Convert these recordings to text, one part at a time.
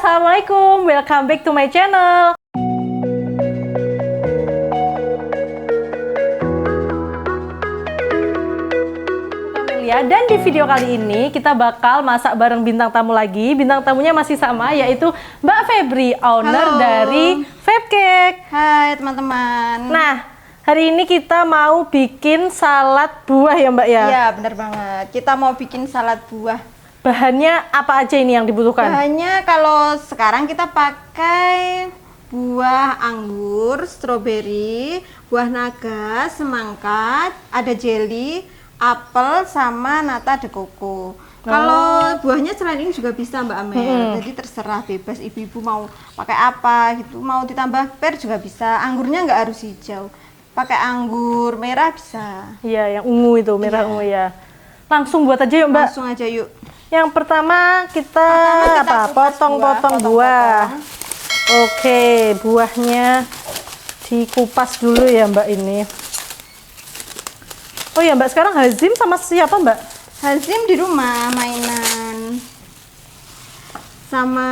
Assalamualaikum, welcome back to my channel. Amelia, dan di video kali ini kita bakal masak bareng bintang tamu lagi. Bintang tamunya masih sama, yaitu Mbak Febri, owner dari Febcake. Hai teman-teman. Nah, hari ini kita mau bikin salad buah ya Mbak ya? Iya bener banget, kita mau bikin salad buah. Bahannya apa aja ini yang dibutuhkan? Bahannya kalau sekarang kita pakai buah anggur, stroberi, buah naga, semangka, ada jelly, apel, sama nata de coco. Kalau buahnya selain ini juga bisa Mbak Amel, jadi terserah bebas ibu-ibu mau pakai apa gitu, mau ditambah per juga bisa. Anggurnya nggak harus hijau, pakai anggur merah bisa. Iya, yang ungu itu, merah ungu ya. Langsung buat aja yuk Mbak. Langsung aja yuk. Yang pertama kita potong-potong buah. Oke, buahnya dikupas dulu ya Mbak ini. Oh ya Mbak, sekarang Hazim sama siapa Mbak? Hazim di rumah mainan. Sama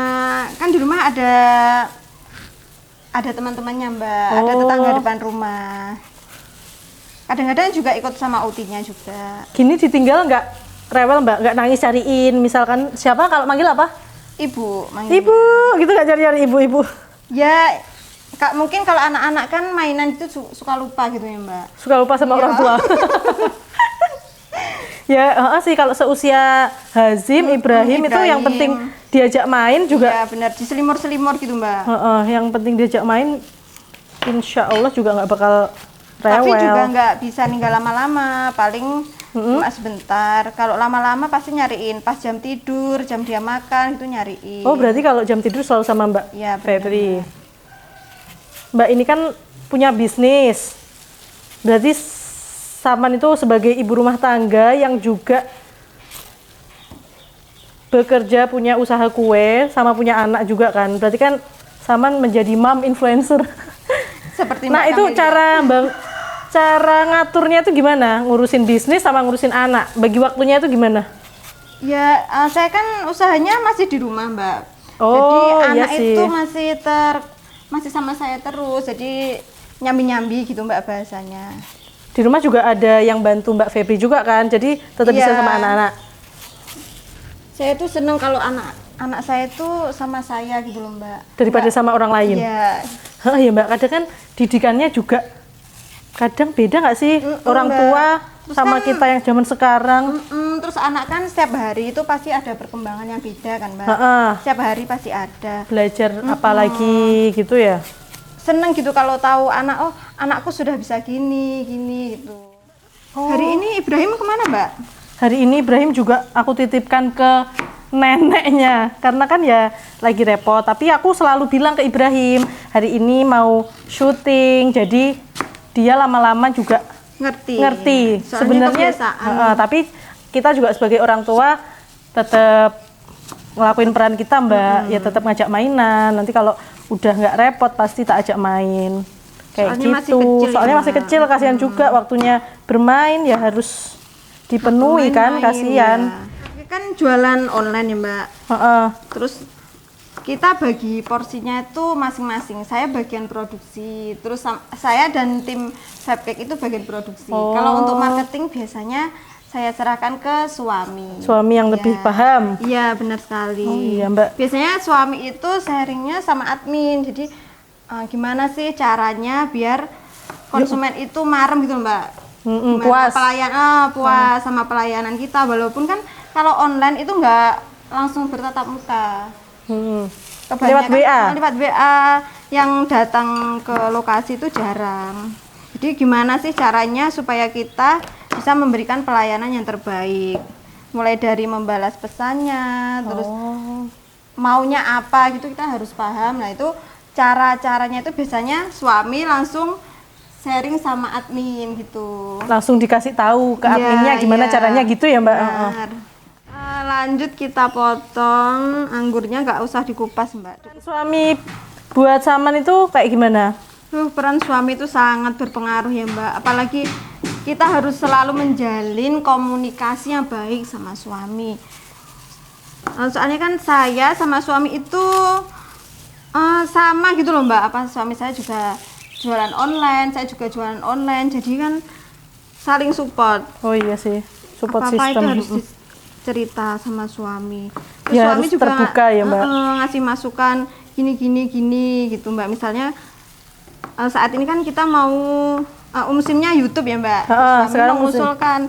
kan di rumah ada teman-temannya Mbak, ada tetangga depan rumah. Kadang-kadang juga ikut sama utinya juga. Gini ditinggal nggak rewel Mbak, nggak nangis cariin, misalkan siapa kalau manggil apa? Ibu, manggil. Ibu, gitu nggak cari-cari ibu-ibu? Ya, mungkin kalau anak-anak kan mainan itu suka lupa gitu ya Mbak. Suka lupa sama orang tua. Ya, sih kalau seusia Hazim, Ibrahim itu yang penting diajak main juga. Ya benar, diselimur-selimur gitu Mbak. Yang penting diajak main, insya Allah juga nggak bakal rewel. Tapi juga nggak bisa ninggal lama-lama, paling cuma sebentar. Kalau lama-lama pasti nyariin pas jam tidur, jam dia makan itu nyariin. Oh berarti kalau jam tidur selalu sama Mbak ya, Febri. Mbak ini kan punya bisnis, berarti Saman itu sebagai ibu rumah tangga yang juga bekerja, punya usaha kue, sama punya anak juga kan. Berarti kan Saman menjadi mom influencer. Seperti nah itu cara ngaturnya itu gimana? Ngurusin bisnis sama ngurusin anak, bagi waktunya itu gimana? Ya, saya kan usahanya masih di rumah Mbak. Oh, jadi anak iya itu masih sama saya terus, jadi nyambi-nyambi gitu Mbak bahasanya. Di rumah juga ada yang bantu Mbak Febri juga kan, jadi tetap bisa sama anak-anak. Saya tuh seneng kalau anak saya tuh sama saya gitu loh Mbak. Daripada sama orang lain. Iya. Ya Mbak, kadang kan didikannya juga kadang beda nggak sih orang Mbak. tua Terus sama kan, kita yang zaman sekarang. Terus anak kan setiap hari itu pasti ada perkembangan yang beda kan Mbak. Setiap hari pasti ada. Belajar apa lagi gitu ya. Seneng gitu kalau tahu anakku sudah bisa gini gitu. Hari ini Ibrahim kemana Mbak? Hari ini Ibrahim juga aku titipkan ke neneknya karena kan ya lagi repot, tapi aku selalu bilang ke Ibrahim hari ini mau syuting, jadi dia lama-lama juga ngerti. Sebenarnya tapi kita juga sebagai orang tua tetap ngelakuin peran kita Mbak, ya tetap ngajak mainan. Nanti kalau udah nggak repot pasti tak ajak main kayak soalnya masih kecil, kasihan juga waktunya bermain ya harus dipenuhi kan, kasihan ya. Kan jualan online ya Mbak. Terus kita bagi porsinya itu masing-masing. Saya bagian produksi, terus saya dan tim Febcake itu bagian produksi. Kalau untuk marketing biasanya saya serahkan ke suami yang lebih paham. Iya benar sekali. Iya Mbak. Biasanya suami itu sharingnya sama admin, jadi gimana sih caranya biar konsumen itu marem gitu Mbak. Puas. Puas sama pelayanan kita, walaupun kan kalau online itu nggak langsung bertatap muka. Lewat WA. Lewat WA yang datang ke lokasi itu jarang. Jadi gimana sih caranya supaya kita bisa memberikan pelayanan yang terbaik, mulai dari membalas pesannya, terus maunya apa gitu kita harus paham. Nah itu caranya itu biasanya suami langsung sharing sama admin gitu, langsung dikasih tahu ke adminnya gimana caranya gitu ya Mbak. Lanjut kita potong anggurnya, nggak usah dikupas Mbak. Suami buat Saman itu kayak gimana? Peran suami itu sangat berpengaruh ya Mbak, apalagi kita harus selalu menjalin komunikasi yang baik sama suami. Soalnya kan saya sama suami itu sama gitu loh Mbak. Apa suami saya juga jualan online, saya juga jualan online. Jadi kan saling support. Oh iya sih, support Apa-apa itu system. harus cerita sama suami. Terus Ya, suami harus juga terbuka ya, Mbak. ngasih masukan gini gitu Mbak. Misalnya saat ini kan kita mau musimnya YouTube ya Mbak. Terus suami sekarang musim. mengusulkan,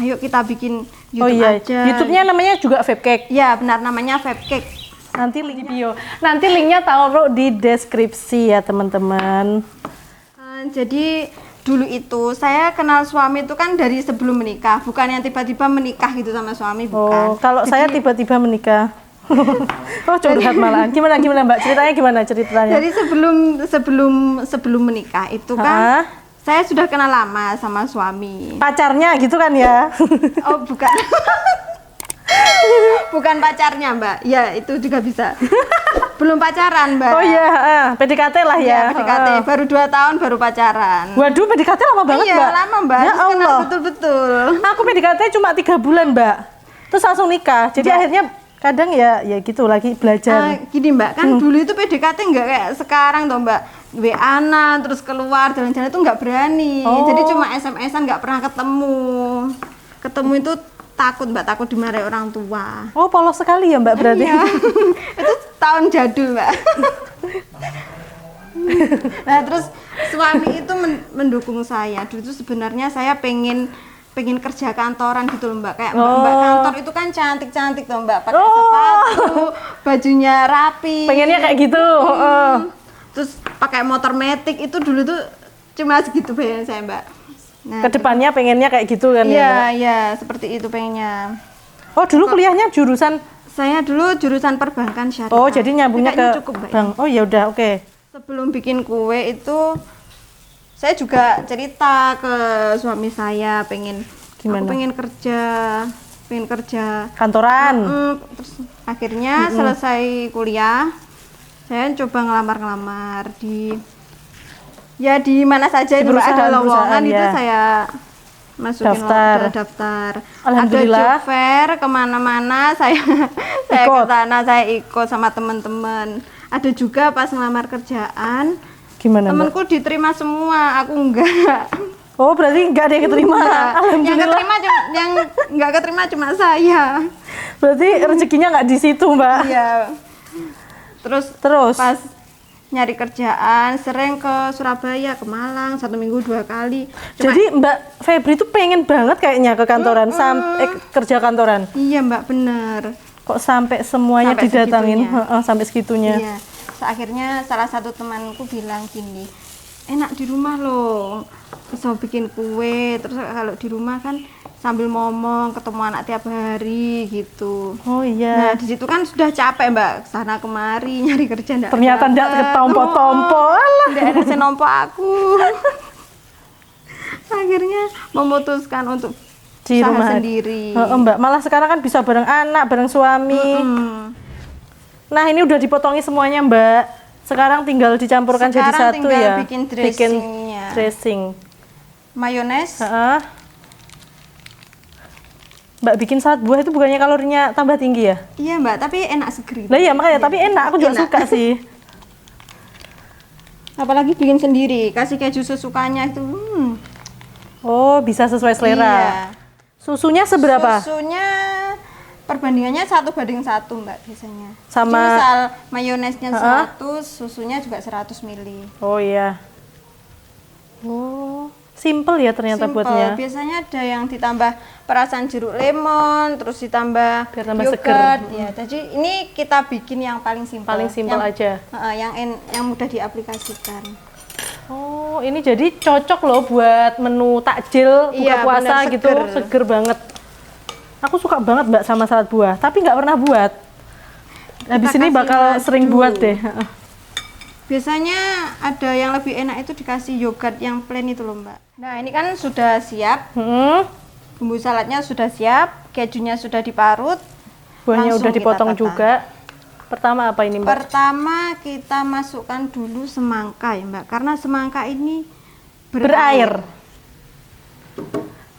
ayo kita bikin Oh YouTube iya, aja. YouTube-nya namanya juga Vape Cake. Ya benar, namanya Vape Cake. Nanti link di bio. Nanti linknya taruh di deskripsi ya teman-teman. Jadi dulu itu saya kenal suami itu kan dari sebelum menikah, bukan yang tiba-tiba menikah gitu sama suami, bukan. Oh, kalau saya tiba-tiba menikah. Oh, curhat malahan. Gimana Mbak? Ceritanya gimana ceritanya? Jadi sebelum menikah itu kan saya sudah kenal lama sama suami. Pacarnya gitu kan ya? Oh, bukan. Bukan pacarnya, Mbak. Ya, itu juga bisa. Belum pacaran, Mbak. Oh iya, PDKT lah ya. Ya, PDKT. Baru 2 tahun baru pacaran. Waduh, PDKT lama banget, Iya, Mbak. lama, Mbak. Ya Terus kenal Allah. betul-betul. Aku PDKT cuma 3 bulan, Mbak. Terus langsung nikah. Jadi akhirnya kadang ya gitu lagi belajar. Gini Mbak, kan dulu itu PDKT nggak kayak sekarang toh Mbak. WA-an terus keluar jalan-jalan itu nggak berani. Jadi cuma SMS-an, nggak pernah ketemu. Ketemu itu takut Mbak, takut dimarahi orang tua. Oh, polos sekali ya Mbak berarti. Iya. Itu tahun jadul Mbak. Nah terus suami itu mendukung saya. Dulu itu sebenarnya saya pengen kerja kantoran gitu loh Mbak, kayak mbak kantor itu kan cantik-cantik tuh Mbak, pakai sepatu, bajunya rapi. Pengennya kayak gitu. Terus pakai motor metik itu dulu tuh cuma segitu bayangan saya Mbak. Nah, Kedepannya pengennya kayak gitu kan ya Mbak? Iya, seperti itu pengennya. Oh dulu kuliahnya jurusan? Saya dulu jurusan perbankan syariah. Oh jadi nyambungnya ke cukup, Mbak. bank. Oh ya udah oke. Sebelum bikin kue itu saya juga cerita ke suami saya pengen Gimana? aku pengen kerja Kantoran. terus akhirnya selesai kuliah saya coba ngelamar di mana saja itu Mbak, ada perusahaan, lowongan itu ya. saya masukin daftar. Alhamdulillah. Ada job fair kemana-mana saya ke sana, saya ikut sama teman-teman. Ada juga pas ngelamar kerjaan Gimana temanku Mbak? diterima semua, aku enggak. Oh berarti nggak ada yang keterima. Alhamdulillah. Yang nggak keterima cuma saya. Berarti rezekinya nggak di situ Mbak. Iya. Terus pas nyari kerjaan sering ke Surabaya, ke Malang, 1 minggu 2 kali. Jadi Mbak Febri tuh pengen banget kayaknya ke kantoran, sampai kerja kantoran. Iya Mbak, bener. Kok sampai semuanya Sampai didatangin segitunya. sampai segitunya. Iya. Akhirnya salah satu temanku bilang gini, enak di rumah loh, bisa bikin kue. Terus kalau di rumah kan sambil ngomong, ketemu anak tiap hari gitu. Oh iya. Nah di situ kan sudah capek Mbak, sana kemari nyari kerja enggak. Ternyata enggak ketompo-tompo. Alah. Enggak ada yang nompo aku. Akhirnya memutuskan untuk Di usaha rumah sendiri. Mbak, malah sekarang kan bisa bareng anak, bareng suami. Nah ini udah dipotongi semuanya Mbak. Sekarang tinggal dicampurkan Sekarang jadi satu tinggal ya. bikin dressingnya. Dressing. Mayones. Mbak bikin salad buah itu bukannya kalorinya tambah tinggi ya? Iya Mbak, tapi enak seger. Lah iya makanya, tapi enak, aku juga suka sih. Apalagi bikin sendiri, kasih keju sesukanya itu. Oh bisa sesuai selera. Iya. Susunya seberapa? Susunya perbandingannya 1:1 Mbak biasanya. Sama- Jadi misal mayonesnya 100, susunya juga 100 ml. Oh iya. Oh, simple ya ternyata Simple. buatnya. Biasanya ada yang ditambah perasan jeruk lemon, terus ditambah Biar tambah yogurt. seger. Ya, jadi ini kita bikin yang paling simpel. Paling simpel aja. Yang mudah diaplikasikan. Oh, ini jadi cocok loh buat menu takjil buka Iya, puasa bener, gitu, seger banget. Aku suka banget Mbak sama salad buah, tapi nggak pernah buat. Habis ini kasih bakal madu. sering buat deh. Biasanya ada yang lebih enak itu dikasih yogurt yang plain itu loh Mbak. Nah ini kan sudah siap, bumbu saladnya sudah siap, kejunya sudah diparut. Buahnya Langsung udah kita dipotong tata. juga. Pertama apa ini Mbak? Pertama kita masukkan dulu semangka ya Mbak, karena semangka ini Berair.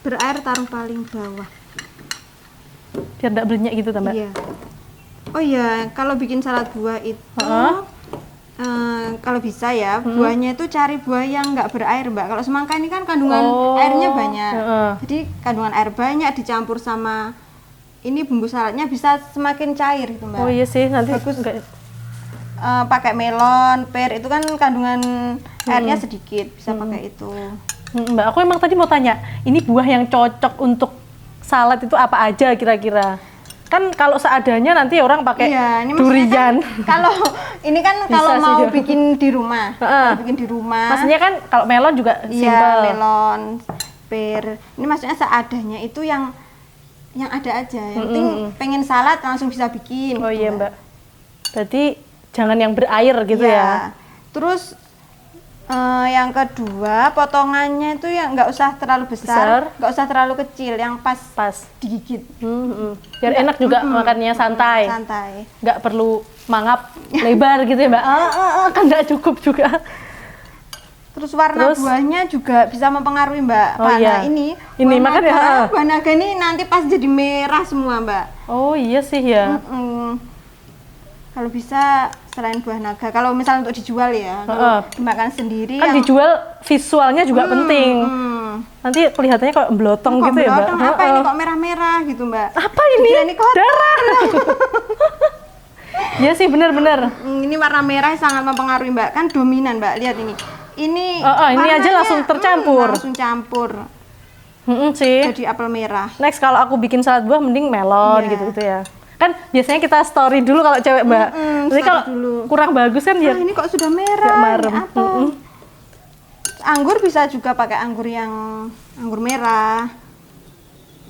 Berair taruh paling bawah. Biar nggak berenyak gitu Mbak. Iya. Oh iya, kalau bikin salad buah itu kalau bisa ya, buahnya itu cari buah yang nggak berair, Mbak. Kalau semangka ini kan kandungan airnya banyak. Jadi kandungan air banyak dicampur sama ini bumbu saladnya bisa semakin cair gitu, Mbak. Oh iya sih, nanti Bagus. enggak. Pakai melon, pear itu kan kandungan airnya sedikit, bisa pakai itu. Mbak, aku emang tadi mau tanya, ini buah yang cocok untuk salad itu apa aja kira-kira? Kan kalau seadanya nanti orang pakai Iya, ini maksudnya durian. kan, kalau ini kan Bisa kalau sih, mau ya. bikin di rumah, kalau bikin di rumah. Maksudnya kan kalau melon juga Iya, simpel. melon, pear. Ini maksudnya seadanya itu yang ada aja. Yang penting pengen salad langsung bisa bikin. Oh gitu, iya Mbak. Berarti jangan yang berair gitu Iya. ya. Terus yang kedua potongannya itu yang nggak usah terlalu besar, nggak usah terlalu kecil, yang pas Pas. digigit. Biar enak juga makannya santai. Santai. Nggak perlu mangap lebar gitu ya Mbak. Kan nggak cukup juga. Terus warna buahnya juga bisa mempengaruhi, Mbak. Oh iya. Ini Ini makanya. buah naga ini nanti pas jadi merah semua, Mbak. Oh iya sih ya. Kalau bisa selain buah naga, kalau misal untuk dijual ya, kalau dimakan sendiri Kan yang dijual visualnya juga penting. Nanti kelihatannya kayak belotong kok gitu ya Mbak. belotong, apa ini kok merah-merah gitu, Mbak? Apa ini? Dikira ini kotor. Darah. Iya sih benar-benar. Ini warna merah sangat mempengaruhi, Mbak. Kan dominan, Mbak. Lihat ini. Ini ini aja warnanya, langsung tercampur. Langsung campur. Sih. Jadi apel merah. Next kalau aku bikin salad buah mending melon Iya. gitu ya. Kan biasanya kita story dulu kalau cewek Mbak. Jadi kalau dulu. kurang bagus kan ya. Ini kok sudah merah? Nggak marem. Ini apa? Anggur bisa juga pakai anggur merah,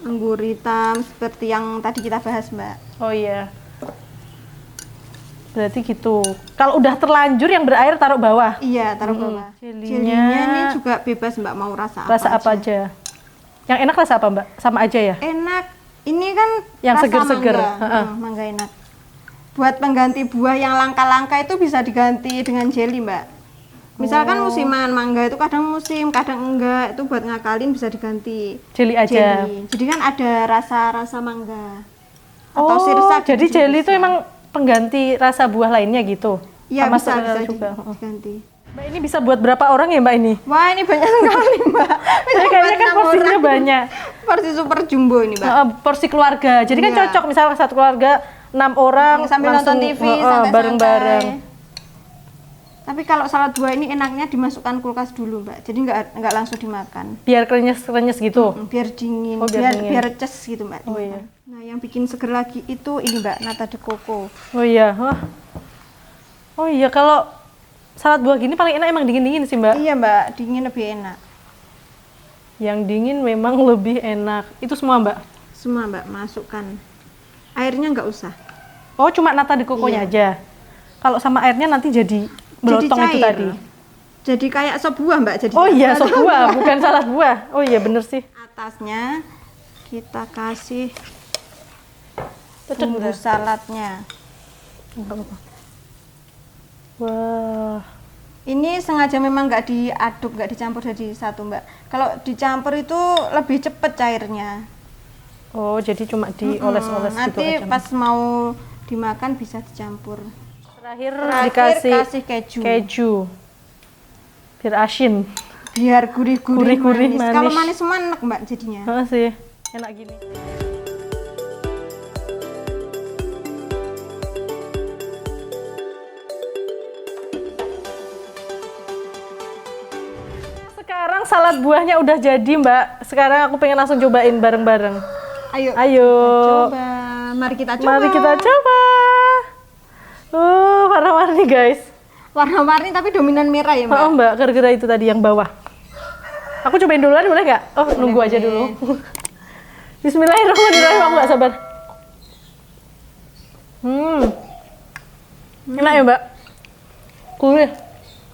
anggur hitam seperti yang tadi kita bahas, Mbak. Oh iya. Berarti gitu. Kalau udah terlanjur yang berair taruh bawah. Iya, taruh bawah. Jelinya ini juga bebas, Mbak, mau rasa apa aja. Yang enak rasa apa Mbak? Sama aja ya? Enak. Ini kan Yang rasa seger-seger. mangga. Mangga enak. Buat pengganti buah yang langka-langka itu bisa diganti dengan jelly, Mbak. Misalkan musiman mangga itu kadang musim, kadang enggak. Itu buat ngakalin bisa diganti Jelly aja. jelly. Jadi kan ada rasa-rasa mangga. Atau sirsak. Jadi gitu jelly itu bisa. emang pengganti rasa buah lainnya gitu? Iya, Sama bisa juga. diganti. Mbak ini bisa buat berapa orang ya Mbak ini? Wah, ini banyak sekali, Mbak. Bisa Kayaknya buat kan 6 porsinya orang. banyak. Porsi super jumbo ini, Mbak. Porsi keluarga. Jadi kan Iya. cocok misalnya satu keluarga 6 orang Sambil langsung, nonton TV santai-santai. bareng-bareng. Tapi kalau salad buah ini enaknya dimasukkan kulkas dulu, Mbak. Jadi nggak langsung dimakan. Biar krenyes-krenyes gitu. Biar dingin, biar dingin. biar ces gitu, Mbak. Oh iya. Nah, yang bikin seger lagi itu ini, Mbak, nata de coco. Oh iya. Wah. Oh iya kalau salad buah gini paling enak emang dingin-dingin sih Mbak. Iya, Mbak, dingin lebih enak. Yang dingin memang lebih enak. Itu semua Mbak? Semua, Mbak, masukkan. Airnya nggak usah. Oh cuma nata de coco-nya aja. Kalau sama airnya nanti jadi belotong itu cair. tadi. Jadi kayak sop buah, Mbak. Jadi Oh iya sop buah, bukan salad buah. Oh iya bener sih. Atasnya kita kasih Cocok bumbu nggak? saladnya. Nggak apa-apa. Wah. Ini sengaja memang nggak diaduk, nggak dicampur jadi satu, Mbak. Kalau dicampur itu lebih cepet cairnya. Oh jadi cuma dioles-oles gitu Nanti aja. pas mau dimakan bisa dicampur. Terakhir Terakhir dikasih kasih keju. keju. Biar asin. Biar gurih-gurih Gurih-gurih, manis. manis. Kalau manis semua enak, Mbak, jadinya. Heeh sih. Enak gini. Sekarang salad buahnya udah jadi Mbak. Sekarang aku pengen langsung cobain bareng-bareng. Ayo. Ayo. Coba. Mari kita coba. Mari kita coba. Warna-warni guys. Warna-warni tapi dominan merah ya, Mbak. Oh Mbak, gara-gara itu tadi yang bawah. Aku cobain duluan boleh nggak? Oh nunggu aja dulu. Bismillahirrahmanirrahim, aku nggak sabar. Enak ya Mbak? Gurih,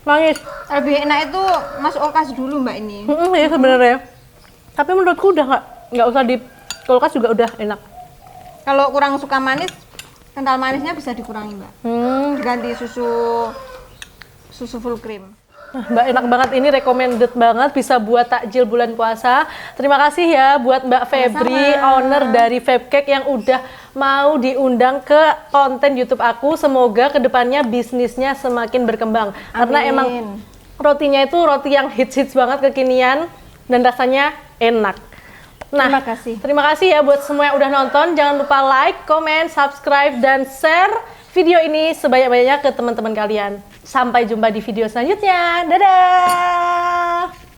manis. Lebih enak itu masuk kulkas dulu, Mbak, ini. Iya sebenarnya. Tapi menurutku udah nggak usah di kulkas juga udah enak. Kalau kurang suka manis, kental manisnya bisa dikurangi, Mbak. Hmm. Diganti susu full cream. Mbak enak banget, ini recommended banget, bisa buat takjil bulan puasa. Terima kasih ya buat Mbak Febri, owner dari Fab Cake yang udah mau diundang ke konten YouTube aku. Semoga kedepannya bisnisnya semakin berkembang. Karena emang rotinya itu roti yang hits banget kekinian dan rasanya enak. Nah, terima kasih ya buat semua yang udah nonton. Jangan lupa like, comment, subscribe, dan share video ini sebanyak-banyaknya ke teman-teman kalian. Sampai jumpa di video selanjutnya. Dadah!